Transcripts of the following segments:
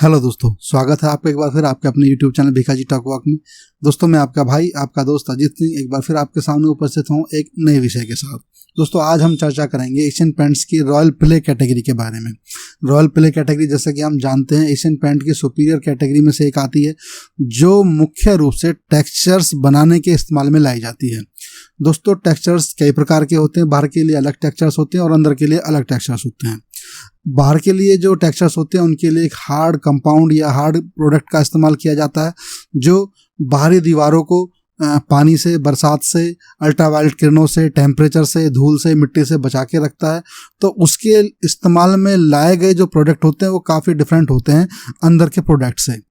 Hello दोस्तों, स्वागत है आपका एक बार फिर आपके अपने YouTube channel Bhikaiji talk walk में। दोस्तों, मैं आपका भाई, आपका दोस्त अजीत सिंह एक बार फिर आपके सामने उपस्थित हूँ एक नए विषय के साथ। दोस्तों, आज हम चर्चा करेंगे एशियन पेंट्स की रॉयल प्ले कैटेगरी के बारे में। रॉयल प्ले कैटेगरी, जैसा कि हम जानते हैं, एशियन पेंट की सुपीरियर कैटेगरी में से एक आती है, जो मुख्य रूप से टेक्सचर्स बनाने के इस्तेमाल में लाई जाती है। दोस्तों, टेक्सचर्स कई प्रकार के होते हैं। बाहर के लिए अलग टेक्सचर्स होते हैं और अंदर के लिए अलग टेक्सचर्स होते हैं। बाहर के लिए जो टेक्सचर्स होते हैं उनके लिए एक हार्ड कंपाउंड या हार्ड प्रोडक्ट का इस्तेमाल किया जाता है, जो बाहरी दीवारों को पानी से, बरसात से, अल्ट्रावायलेट किरणों से, टेम्परेचर से, धूल से, मिट्टी से बचा के रखता है। तो उसके इस्तेमाल में लाए गए जो प्रोडक्ट होते हैं वो काफ़ी डिफरेंट होते हैं अंदर के प्रोडक्ट से।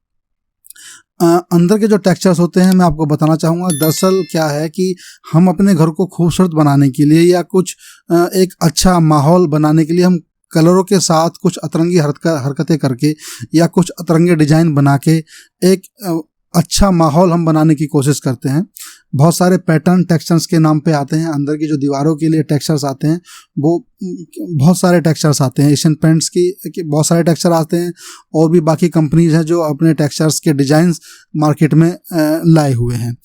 अंदर के जो टेक्सचर्स होते हैं, मैं आपको बताना चाहूँगा, दरअसल क्या है कि हम अपने घर को खूबसूरत बनाने के लिए या कुछ एक अच्छा माहौल बनाने के लिए हम कलरों के साथ कुछ अतरंगी हरकतें करके या कुछ अतरंगे डिजाइन बना के एक अच्छा माहौल हम बनाने की कोशिश करते हैं। बहुत सारे पैटर्न टेक्सचर्स के नाम पे आते हैं। अंदर की जो दीवारों के लिए टेक्सचर्स आते हैं वो बहुत सारे टेक्सचर्स आते हैं। एशियन पेंट्स की बहुत सारे टेक्सचर आते हैं और भी बाकी कंपनीज हैं जो अपने टेक्सचर्स के डिजाइन्स मार्केट में लाए हुए हैं।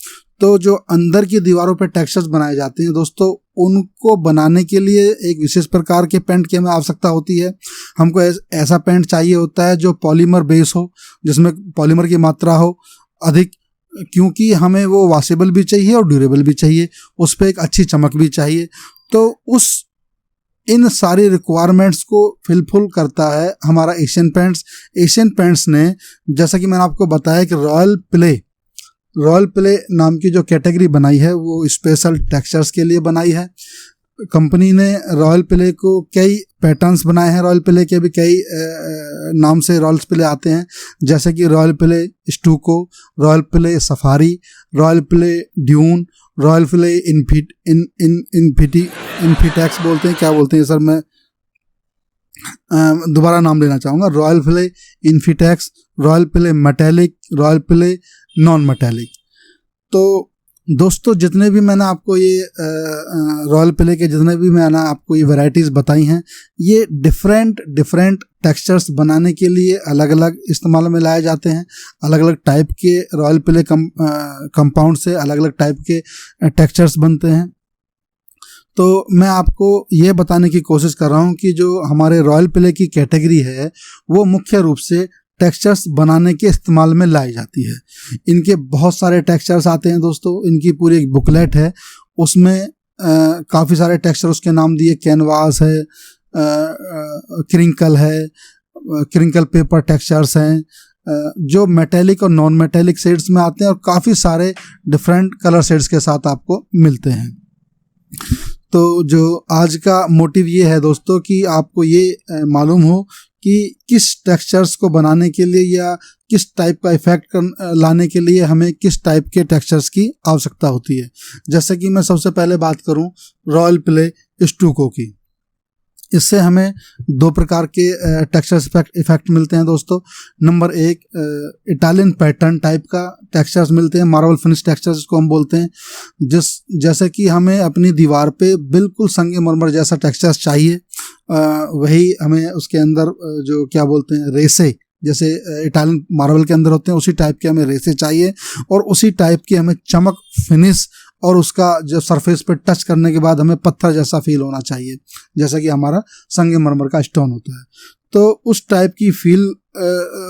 तो जो अंदर की दीवारों पे टेक्सचर्स बनाए जाते हैं दोस्तों, उनको बनाने के लिए एक विशेष प्रकार के पेंट की हमें आवश्यकता होती है। हमको ऐसा पेंट चाहिए होता है जो पॉलीमर बेस हो, जिसमें पॉलीमर की मात्रा हो अधिक, क्योंकि हमें वो वॉशेबल भी चाहिए और ड्यूरेबल भी चाहिए, उस पर एक अच्छी चमक भी चाहिए। तो इन सारी रिक्वायरमेंट्स को फिलफुल करता है हमारा एशियन पेंट्स। एशियन पेंट्स ने, जैसा कि मैंने आपको बताया कि रॉयल प्ले नाम की जो कैटेगरी बनाई है वो स्पेशल टेक्सचर्स के लिए बनाई है। कंपनी ने रॉयल प्ले को कई पैटर्न्स बनाए हैं। रॉयल प्ले के भी कई नाम से रॉयल प्ले आते हैं, जैसे कि Royale Play Stucco, Royale Play Safari, Royale Play Dune, Royale Play Infitex बोलते हैं, क्या बोलते हैं सर, मैं दोबारा नाम लेना चाहूँगा। Royale Play Infitex, Royale Play Metallic, Royale Play non metallic. तो दोस्तों, जितने भी मैंने आपको ये रॉयल प्ले के जितने भी मैंने आपको ये वैरायटीज़ बताई हैं, ये डिफरेंट टेक्सचर्स बनाने के लिए अलग अलग इस्तेमाल में लाए जाते हैं। अलग अलग टाइप के रॉयल प्ले कंपाउंड से अलग अलग टाइप के टेक्सचर्स बनते हैं। तो मैं आपको ये बताने की कोशिश कर रहा हूँ कि जो हमारे रॉयल प्ले की कैटेगरी है वो मुख्य रूप से टेक्सचर्स बनाने के इस्तेमाल में लाई जाती है। इनके बहुत सारे टेक्सचर्स आते हैं दोस्तों। इनकी पूरी एक बुकलेट है, उसमें काफ़ी सारे टेक्सचर उसके नाम दिए। कैनवास है, क्रिंकल है, क्रिंकल पेपर टेक्सचर्स हैं, जो मेटेलिक और नॉन मेटेलिक शेड्स में आते हैं, और काफ़ी सारे डिफरेंट कलर शेड्स के साथ आपको मिलते हैं। तो जो आज का मोटिव ये है दोस्तों कि आपको ये मालूम हो कि किस टेक्सचर्स को बनाने के लिए या किस टाइप का इफेक्ट लाने के लिए हमें किस टाइप के टेक्सचर्स की आवश्यकता होती है। जैसे कि मैं सबसे पहले बात करूं रॉयल प्ले स्टूको की, इससे हमें दो प्रकार के टेक्सचर्स इफेक्ट मिलते हैं दोस्तों। नंबर एक, इटालियन पैटर्न टाइप का टेक्सचर्स मिलते हैं, मार्बल फिनिश टेक्सचर्स जिसको हम बोलते हैं। जैसे कि हमें अपनी दीवार पे बिल्कुल संगमरमर जैसा टेक्सचर्स चाहिए, वही हमें उसके अंदर जो क्या बोलते हैं रेसे, जैसे इटालियन मार्बल के अंदर होते हैं, उसी टाइप के हमें रेसे चाहिए, और उसी टाइप की हमें चमक, फिनिश, और उसका जो सरफेस पे टच करने के बाद हमें पत्थर जैसा फील होना चाहिए, जैसा कि हमारा संगमरमर का स्टोन होता है। तो उस टाइप की फील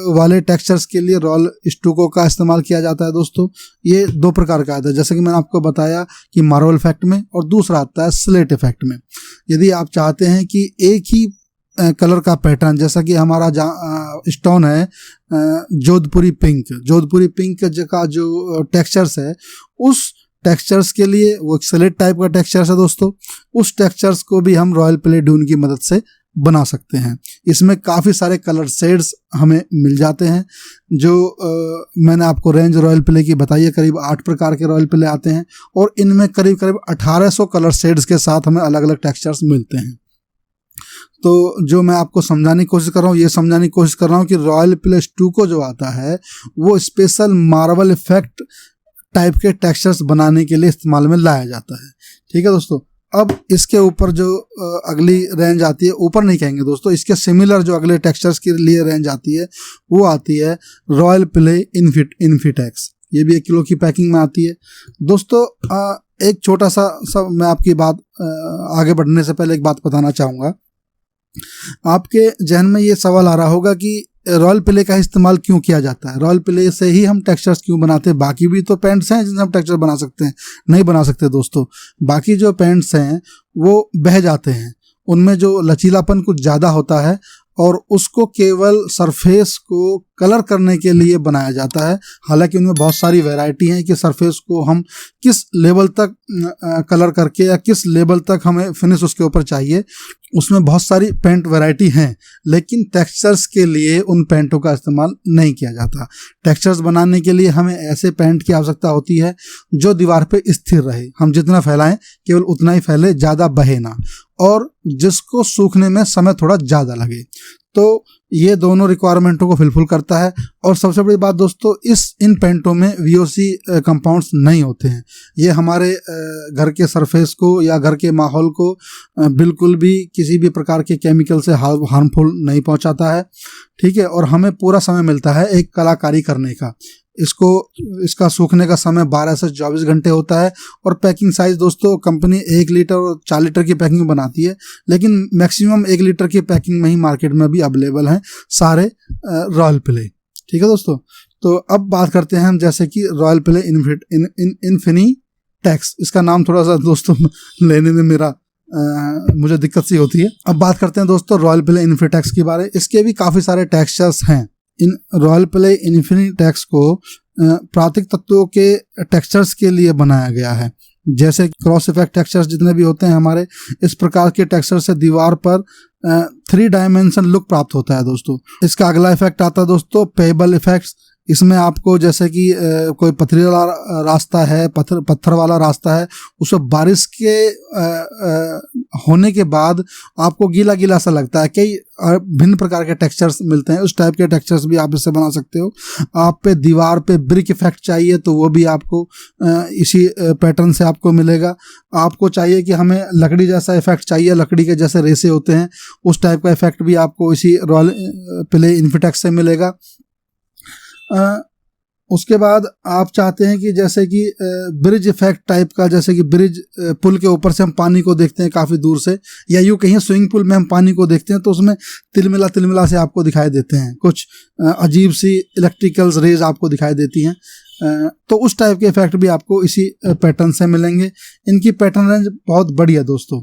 वाले टेक्सचर्स के लिए रॉयल स्टूको का इस्तेमाल किया जाता है दोस्तों। ये दो प्रकार का आता है, जैसे कि मैंने आपको बताया कि मार्बल इफेक्ट में, और दूसरा आता है स्लेट इफेक्ट में। यदि आप चाहते हैं कि एक ही कलर का पैटर्न, जैसा कि हमारा स्टोन है जोधपुरी पिंक का जो टेक्सचर्स है, उस टेक्सचर्स के लिए वो एक स्लेट टाइप का टेक्सचर्स है दोस्तों। उस टेक्सचर्स को भी हम रॉयल प्ले ड्यून की मदद से बना सकते हैं। इसमें काफ़ी सारे कलर शेड्स हमें मिल जाते हैं। जो मैंने आपको रेंज रॉयल प्ले की बताई है, करीब 8 प्रकार के रॉयल प्ले आते हैं, और इनमें करीब 1800 कलर शेड्स के साथ हमें अलग अलग टेक्सचर्स मिलते हैं। तो जो मैं आपको समझाने की कोशिश कर रहा हूँ, ये समझाने की कोशिश कर रहा हूँ कि रॉयल प्ले स्टूको जो आता है वो स्पेशल मार्बल इफेक्ट टाइप के टेक्सचर्स बनाने के लिए इस्तेमाल में लाया जाता है। ठीक है दोस्तों, अब इसके ऊपर जो अगली रेंज आती है, ऊपर नहीं कहेंगे दोस्तों, इसके सिमिलर जो अगले टेक्सचर्स के लिए रेंज आती है वो आती है रॉयल प्ले इन्फीटेक्स। ये भी 1 किलो की पैकिंग में आती है दोस्तों। एक छोटा सा मैं आपकी बात आगे बढ़ने से पहले एक बात बताना चाहूँगा। आपके जहन में ये सवाल आ रहा होगा कि रॉयल प्ले का इस्तेमाल क्यों किया जाता है, रॉयल प्ले से ही हम टेक्सचर्स क्यों बनाते हैं, बाकी भी तो पेंट्स हैं जिनसे हम टेक्सचर बना सकते हैं। नहीं बना सकते दोस्तों, बाकी जो पेंट्स हैं वो बह जाते हैं, उनमें जो लचीलापन कुछ ज़्यादा होता है और उसको केवल सरफेस को कलर करने के लिए बनाया जाता है। हालांकि उनमें बहुत सारी वैरायटी हैं कि सरफेस को हम किस लेवल तक कलर करके या किस लेवल तक हमें फिनिश उसके ऊपर चाहिए, उसमें बहुत सारी पेंट वैरायटी हैं, लेकिन टेक्सचर्स के लिए उन पेंटों का इस्तेमाल नहीं किया जाता। टेक्सचर्स बनाने के लिए हमें ऐसे पेंट की आवश्यकता होती है जो दीवार पे स्थिर रहे, हम जितना फैलाएं केवल उतना ही फैले, ज़्यादा बहे ना, और जिसको सूखने में समय थोड़ा ज़्यादा लगे। तो ये दोनों रिक्वायरमेंटों को फुलफिल करता है। और सबसे बड़ी बात दोस्तों, इन पेंटों में VOC कंपाउंड्स नहीं होते हैं। ये हमारे घर के सरफेस को या घर के माहौल को बिल्कुल भी किसी भी प्रकार के केमिकल से हार्मफुल नहीं पहुंचाता है, ठीक है। और हमें पूरा समय मिलता है एक कलाकारी करने का। इसका सूखने का समय 12 से 24 घंटे होता है। और पैकिंग साइज दोस्तों, कंपनी 1 लीटर और 4 लीटर की पैकिंग बनाती है, लेकिन मैक्सिमम 1 लीटर की पैकिंग में ही मार्केट में भी अवेलेबल हैं सारे रॉयल प्ले, ठीक है दोस्तों। तो अब बात करते हैं हम जैसे कि रॉयल प्ले इन्फिनिटेक्स। इसका नाम थोड़ा सा दोस्तों लेने में मुझे दिक्कत सी होती है। अब बात करते हैं दोस्तों रॉयल प्ले इन्फिनिटेक्स के बारे। इसके भी काफ़ी सारे टेक्सचर्स हैं। इन रॉयल प्ले इन्फिनिटेक्स को प्राकृतिक तत्वों के टेक्सचर्स के लिए बनाया गया है, जैसे क्रॉस इफेक्ट टेक्सचर्स जितने भी होते हैं हमारे, इस प्रकार के टेक्सचर से दीवार पर 3 डायमेंशन लुक प्राप्त होता है दोस्तों। इसका अगला इफेक्ट आता है दोस्तों पेबल इफेक्ट्स। इसमें आपको जैसे कि कोई पथरीला रास्ता है, पत्थर वाला रास्ता है, उसमें बारिश के होने के बाद आपको गीला गीला सा लगता है। कई भिन्न प्रकार के टेक्सचर्स मिलते हैं, उस टाइप के टेक्सचर्स भी आप इससे बना सकते हो। आप पे दीवार पे ब्रिक इफेक्ट चाहिए तो वो भी आपको इसी पैटर्न से आपको मिलेगा। आपको चाहिए कि हमें लकड़ी जैसा इफेक्ट चाहिए, लकड़ी के जैसे रेसे होते हैं, उस टाइप का इफेक्ट भी आपको इसी रॉयल प्ले इन्फिनिटेक्स से मिलेगा। उसके बाद आप चाहते हैं कि जैसे कि ब्रिज इफेक्ट टाइप का, जैसे कि ब्रिज पुल के ऊपर से हम पानी को देखते हैं काफ़ी दूर से, या यूँ कहीं स्विमिंग पूल में हम पानी को देखते हैं तो उसमें तिलमिला तिलमिला से आपको दिखाई देते हैं, कुछ अजीब सी इलेक्ट्रिकल्स रेज आपको दिखाई देती हैं। तो उस टाइप के इफेक्ट भी आपको इसी पैटर्न से मिलेंगे। इनकी पैटर्न रेंज बहुत बड़ी है दोस्तों।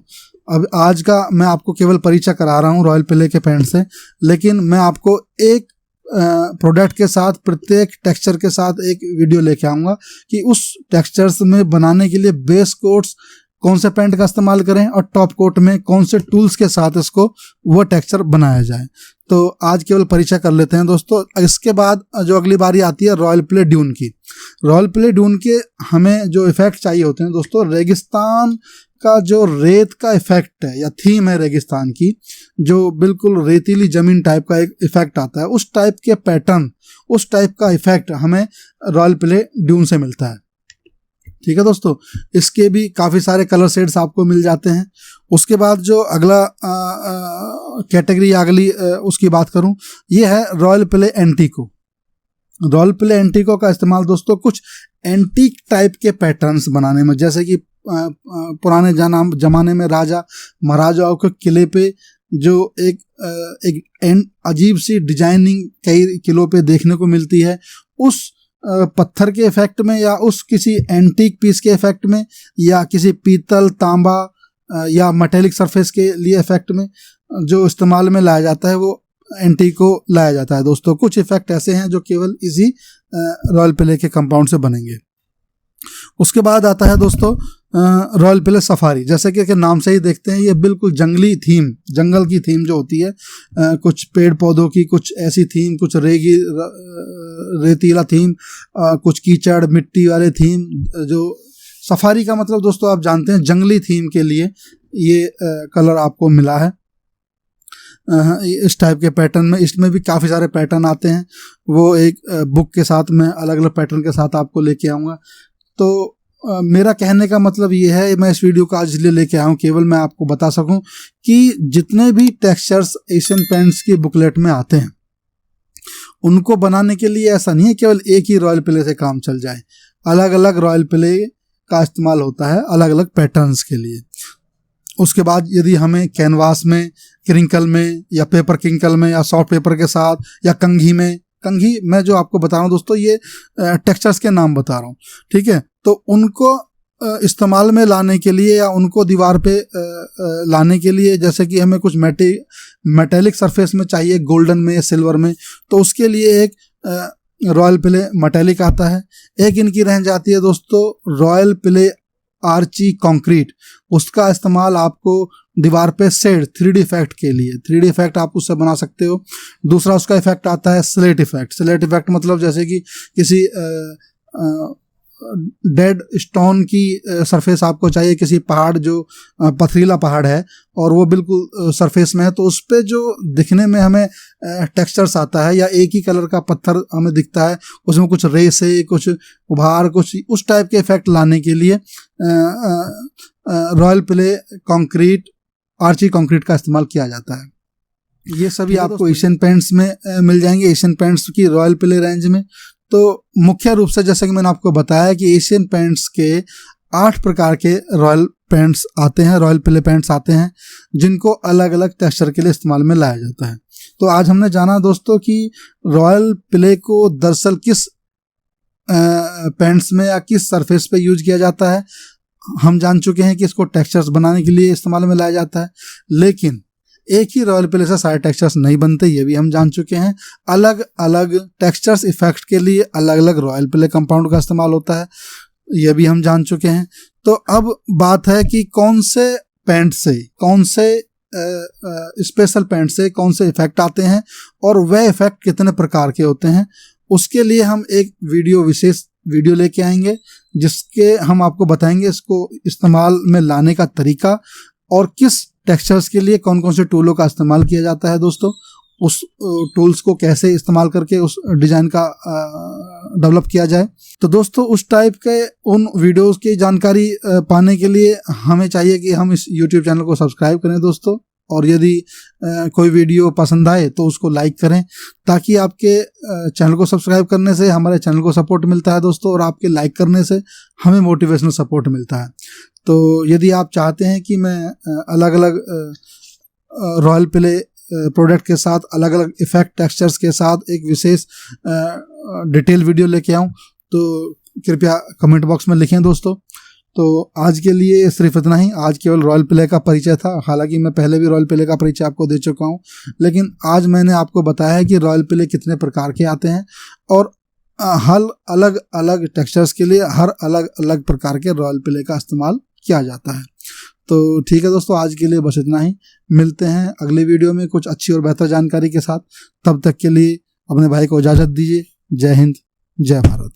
अब आज का मैं आपको केवल परिचय करा रहा हूँ रॉयल प्ले के पेंट से, लेकिन मैं आपको एक प्रोडक्ट के साथ, प्रत्येक टेक्सचर के साथ एक वीडियो लेके आऊँगा कि उस टेक्सचर्स में बनाने के लिए बेस कोट्स कौन से पेंट का इस्तेमाल करें और टॉप कोट में कौन से टूल्स के साथ इसको वो टेक्सचर बनाया जाए। तो आज केवल परिचय कर लेते हैं दोस्तों। इसके बाद जो अगली बारी आती है रॉयल प्ले ड्यून की। रॉयल प्ले ड्यून के हमें जो इफेक्ट चाहिए होते हैं दोस्तों, रेगिस्तान का जो रेत का इफेक्ट है या थीम है रेगिस्तान की, जो बिल्कुल रेतीली जमीन टाइप का एक इफेक्ट आता है, उस टाइप के पैटर्न, उस टाइप का इफेक्ट हमें रॉयल प्ले ड्यून से मिलता है, ठीक है दोस्तों। इसके भी काफ़ी सारे कलर शेड्स आपको मिल जाते हैं। उसके बाद जो अगला कैटेगरी अगली उसकी बात करूं, ये है रॉयल प्ले एंटीको। रॉयल प्ले एंटीको का इस्तेमाल दोस्तों कुछ एंटीक टाइप के पैटर्न्स बनाने में, जैसे कि पुराने जमाने में राजा महाराजाओं के किले पे जो एक अजीब सी डिजाइनिंग कई किलों पे देखने को मिलती है, उस पत्थर के इफेक्ट में या उस किसी एंटीक पीस के इफेक्ट में या किसी पीतल, तांबा या मेटेलिक सरफेस के लिए इफेक्ट में जो इस्तेमाल में लाया जाता है वो एंटीको लाया जाता है दोस्तों। कुछ इफेक्ट ऐसे हैं जो केवल इसी रॉयल प्ले के कंपाउंड से बनेंगे। उसके बाद आता है दोस्तों रॉयल प्ले सफारी। जैसे कि नाम से ही देखते हैं, ये बिल्कुल जंगली थीम, जंगल की थीम जो होती है, कुछ पेड़ पौधों की कुछ ऐसी थीम, कुछ रेतीला थीम, कुछ कीचड़ मिट्टी वाले थीम। जो सफारी का मतलब दोस्तों आप जानते हैं, जंगली थीम के लिए ये कलर आपको मिला है इस टाइप के पैटर्न में। इसमें भी काफ़ी सारे पैटर्न आते हैं, वो एक बुक के साथ मैं अलग अलग पैटर्न के साथ आपको लेके आऊँगा। तो मेरा कहने का मतलब ये है, मैं इस वीडियो को आज इसलिए लेके आया हूँ केवल मैं आपको बता सकूं कि जितने भी टेक्सचर्स एशियन पेंट्स की बुकलेट में आते हैं उनको बनाने के लिए ऐसा नहीं है केवल एक ही रॉयल प्ले से काम चल जाए। अलग अलग रॉयल प्ले का इस्तेमाल होता है अलग अलग पैटर्न्स के लिए। उसके बाद यदि हमें कैनवास में, क्रिंकल में, या पेपर क्रिंकल में, या सॉफ्ट पेपर के साथ, या कंघी में, कंघी मैं जो आपको बता रहा हूँ दोस्तों ये टेक्सचर्स के नाम बता रहा हूँ, ठीक है। तो उनको इस्तेमाल में लाने के लिए या उनको दीवार पे लाने के लिए, जैसे कि हमें कुछ मेटेलिक सरफेस में चाहिए, गोल्डन में, सिल्वर में, तो उसके लिए एक रॉयल प्ले मेटेलिक आता है। एक इनकी रेंज आती है दोस्तों रॉयल प्ले आर्ची कंक्रीट, उसका इस्तेमाल आपको दीवार पे शेड 3D इफेक्ट के लिए, 3D इफेक्ट आप उससे बना सकते हो। दूसरा उसका इफेक्ट आता है स्लेट इफेक्ट। स्लेट इफेक्ट मतलब जैसे कि किसी डेड स्टोन की सरफेस आपको चाहिए, किसी पहाड़ जो पथरीला पहाड़ है और वो बिल्कुल सरफेस में है, तो उस पे जो दिखने में हमें टेक्सचर्स आता है या एक ही कलर का पत्थर हमें दिखता है, उसमें कुछ रेसे, कुछ उभार, कुछ उस टाइप के इफेक्ट लाने के लिए रॉयल प्ले कंक्रीट, आर्ची कंक्रीट का इस्तेमाल किया जाता है। ये सभी आपको एशियन पेंट्स में मिल जाएंगे, एशियन पेंट्स की रॉयल प्ले रेंज में। तो मुख्य रूप से जैसे कि मैंने आपको बताया कि एशियन पेंट्स के 8 प्रकार के रॉयल पेंट्स आते हैं, रॉयल प्ले पेंट्स आते हैं, जिनको अलग अलग टेक्सचर के लिए इस्तेमाल में लाया जाता है। तो आज हमने जाना दोस्तों कि रॉयल प्ले को दरअसल किस पेंट्स में या किस सरफेस पे यूज किया जाता है। हम जान चुके हैं कि इसको टेक्सचर्स बनाने के लिए इस्तेमाल में लाया जाता है, लेकिन एक ही रॉयल प्ले से सारे टेक्सचर्स नहीं बनते, ये भी हम जान चुके हैं। अलग अलग टेक्सचर्स इफेक्ट के लिए अलग अलग रॉयल प्ले कंपाउंड का इस्तेमाल होता है, ये भी हम जान चुके हैं। तो अब बात है कि कौन से पेंट से, कौन से स्पेशल पेंट से कौन से इफेक्ट आते हैं और वह इफेक्ट कितने प्रकार के होते हैं। उसके लिए हम एक विशेष वीडियो लेके आएंगे जिसके हम आपको बताएंगे इसको इस्तेमाल में लाने का तरीका और किस टेक्सचर्स के लिए कौन कौन से टूलों का इस्तेमाल किया जाता है दोस्तों, उस टूल्स को कैसे इस्तेमाल करके उस डिजाइन का डेवलप किया जाए। तो दोस्तों उस टाइप के उन वीडियोस की जानकारी पाने के लिए हमें चाहिए कि हम इस YouTube चैनल को सब्सक्राइब करें दोस्तों, और यदि कोई वीडियो पसंद आए तो उसको लाइक करें, ताकि आपके चैनल को सब्सक्राइब करने से हमारे चैनल को सपोर्ट मिलता है दोस्तों, और आपके लाइक करने से हमें मोटिवेशनल सपोर्ट मिलता है। तो यदि आप चाहते हैं कि मैं अलग अलग रॉयल प्ले प्रोडक्ट के साथ अलग अलग इफेक्ट टेक्सचर्स के साथ एक विशेष डिटेल वीडियो लेके आऊं, तो कृपया कमेंट बॉक्स में लिखें दोस्तों। तो आज के लिए सिर्फ इतना ही। आज केवल रॉयल प्ले का परिचय था, हालांकि मैं पहले भी रॉयल प्ले का परिचय आपको दे चुका हूं, लेकिन आज मैंने आपको बताया है कि रॉयल प्ले कितने प्रकार के आते हैं और हर अलग अलग टेक्सचर्स के लिए हर अलग अलग प्रकार के रॉयल प्ले का इस्तेमाल किया जाता है। तो ठीक है दोस्तों, आज के लिए बस इतना ही। मिलते हैं अगले वीडियो में कुछ अच्छी और बेहतर जानकारी के साथ। तब तक के लिए अपने भाई को इजाज़त दीजिए। जय हिंद, जय भारत।